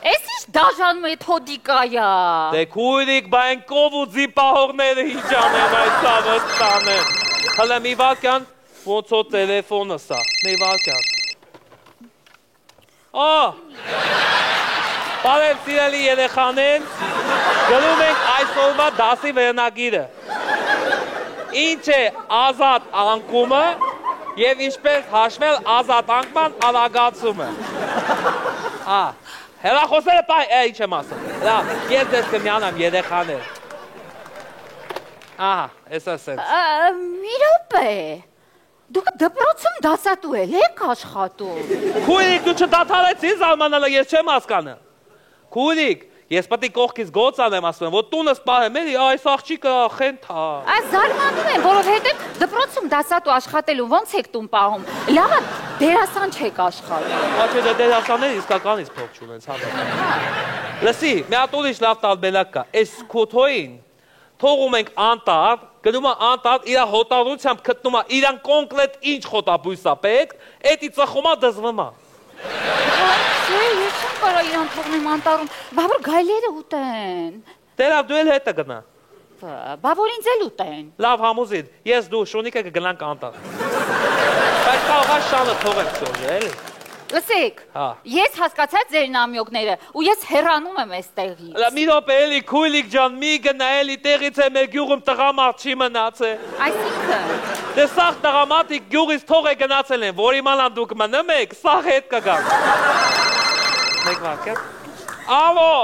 ես ինչ դաժան մեթոդիկա է։ Դե քույրիկ, բա են կով ու ձիպահողները ինչ անեն այս սավըս տանեն։ Հլը մի վարկյան, ոնց որ տելեֆոնս է, մի վարկյան։ Բարև սիրելի երեխաներ, գնում ենք այսօրվա դասի վերնագիրը։ Ինչ է ազատ անկումը և ինչպես հաշվել ազատ անկման արագացումը։ Հեռախոսները պահ, ինչ եմ ասում։ Լավ, ես ձեզ կմիանամ երեխաներ։ Ահա, էսա սենց։ Մի րոպե, դուք դպրոցում դասատու եք աշխատում։ Քույրիկ, դու չդադարեցի զարմանալը, ես չեմ հասկանում։ Քույրիկ, ես պետք է կողքից գործ անեմ, ասում եմ, որ տունս պահեմ, էլի այս աղջիկը խենթ է։ Այս զարմանում եմ, որովհետև դպրոցում դասատու աշխատելու ոնց եք տուն պահում։ Լավա դերասան չեք աշխատում։ Հա չէ, դերասանները իսկականից փող չունեն, ցավոք։ Լսի, մի հատ ուրիշ լավ տարբերակ կա։ Այս քոթոին թողում ենք անտառ, գնում է անտառ, իր հոտառությամբ գտնում է իրան կոնկրետ ինչ խոտաբույս է պետք, էդի ծխում է դզվում է։ Չէ, ես չեմ կարող իրան թողնեմ անտառում, բա որ գայլերը ուտեն։ Դե լավ, դու էլ հետը գնա։ Բա որ ինձ էլ ուտեն։ Լավ համոզիր, ես դու Շունիկը կգնանք անտառ։ Բայց կարող է շանը թողենք ծորը, էլի։ Լսեք, ես հասկացա ձեր նամյոկները ու ես հեռանում եմ այստեղից։ Մի րոպե էլի քույլիկ ջան, մի գնա էլի տեղից է մեր գյուղում տղամարդ չի մնացել։ Այսինքն։ Դե սաղ տղամարդիկ գյուղից թող է գնացել են, որ իմանան դուք մնում եք, սաղ հետ կգան։ Մեկ վարք է։ Ալո։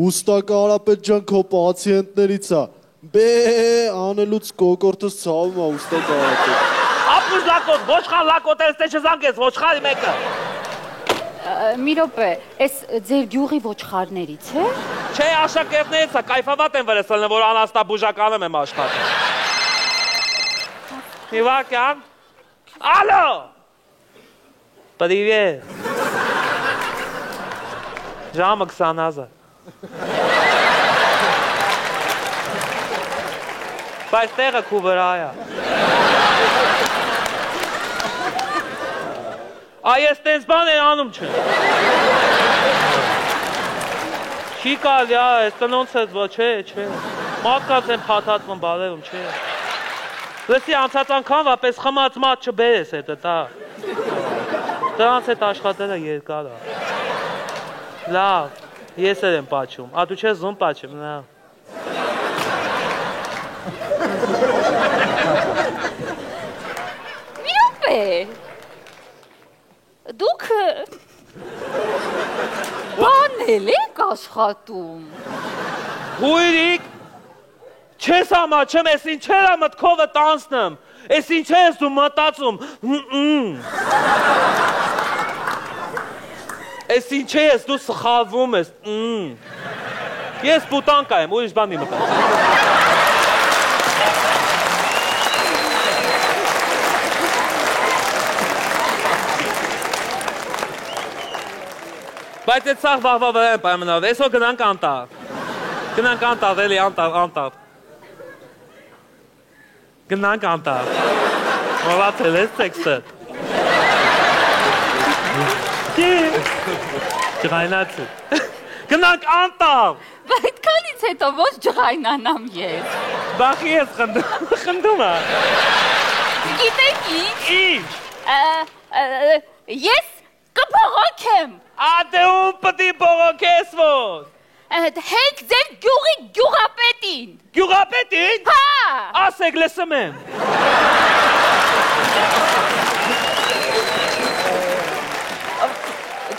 Ուստա Կարապետ ջան քո պացիենտներից է։ Բե անելուց կոկորտս ցավում է ուստա Կարապետ։ Ապուշ լակոտ, ոչխան լակոտ ես թե չզանգես, ոչխարի մեկը։ Մի րոպե, այս ձեր գյուղի ոչխարներից է։ Չէ, աշակերտներից է, կայֆավատ են վրեսելն, որ անաստաբուժականում եմ աշխատում։ Մի վարքյան։ Ալո։ Պրիվետ։ Ժամը 20,000։ Բայց տեղը քու վրա է։ Այս տենց բան են անում չեն։ Չի կալի, այս տնոնց ես, չէ։ Մատկած են պաթատվում բալերում, չէ։ Լսի անցած անգամ վապես խմած մատ չբերես հետը տա։ Դրանց հետ աշխատելը երկար է։ Լավ, ես էլ եմ պաչում, դու չես զում պաչում, լավ։ Մի րոպե։ Դուք բանել եք աշխատում։ Հույրիկ, չես ամաչեմ, ես ինչ էր մտքովը տանցնեմ, ես ինչ ես դու մտածում, ես ինչ ես դու սխալվում ես, ես պուտանկա եմ, ուրիշ բան մի մտածում։ Բայց այդ սաղ վաղվա վրա եմ պայմանով, այսօր գնանք անտառ։ Գնանք անտառ, էլի անտառ։ Գնանք անտառ։ Մոլացել ես տեքստը։ Ջղայնացի։ Գնանք անտառ։ Բա այդքանից հետո ոչ ջղայնանամ ես։ Բախի ես խնդում է։ Գիտեք ինչ։ Ինչ։ Ես կբողոքեմ։ Ադե ու պտի բողոքես ոնց։ Հենք ձեր գյուղի գյուղապետին։ Գյուղապետին։ Հա։ Ասեք լսում եմ։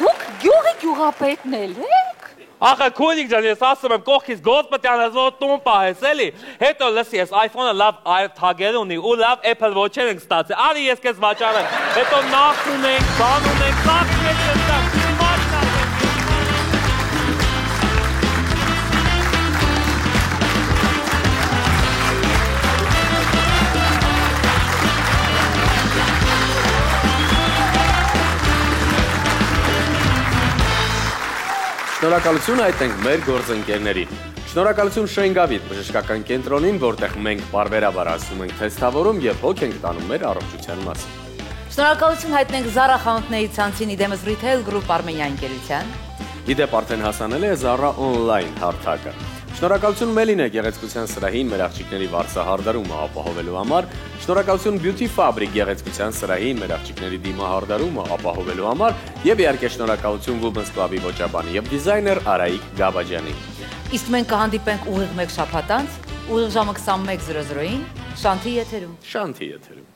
Դուք գյուղի գյուղապետն էլ եք։ Ախա քույրիկ ջան, ես ասում եմ կողքից Գոսպետյան ազոր տուն պահես էլի։ Հետո լսի, ես iPhone-ը լավ թագեր ունի ու լավ Apple Watch-եր ենք ստացել։ Արի ես քեզ վաճառեմ։ Հետո նախ ունենք, բան ունենք, սաղ ես ստացել։ Շնորհակալություն այդենք մեր գործընկերներին։ Շնորհակալություն Շենգավիթ բժշկական կենտրոնին, որտեղ մենք բարբերաբար ասում ենք թեստավորում եւ հոգ ենք տանում մեր առողջության մասին։ Շնորհակալություն հայտնենք Zara խանութների ցանցին Idemis Retail Group Armenia ընկերության։ Իդեպ արդեն հասանել է Zara Online հարթակը։ Շնորհակալություն Մելինե գեղեցկության սրահին մեր աղջիկների վարձահարդարումը ապահովելու համար, շնորհակալություն Beauty Fabric գեղեցկության սրահին մեր աղջիկների դիմահարդարումը ապահովելու համար եւ իհարկե շնորհակալություն Women's Club-ի ոճաբանի եւ դիզայներ Արայիկ Գաբաջյանին։ Իսկ մենք կհանդիպենք ուղիղ մեկ շաբաթ անց, ուղիղ ժամը 21:00-ին, Շանթի եթերում։ Շանթի եթերում։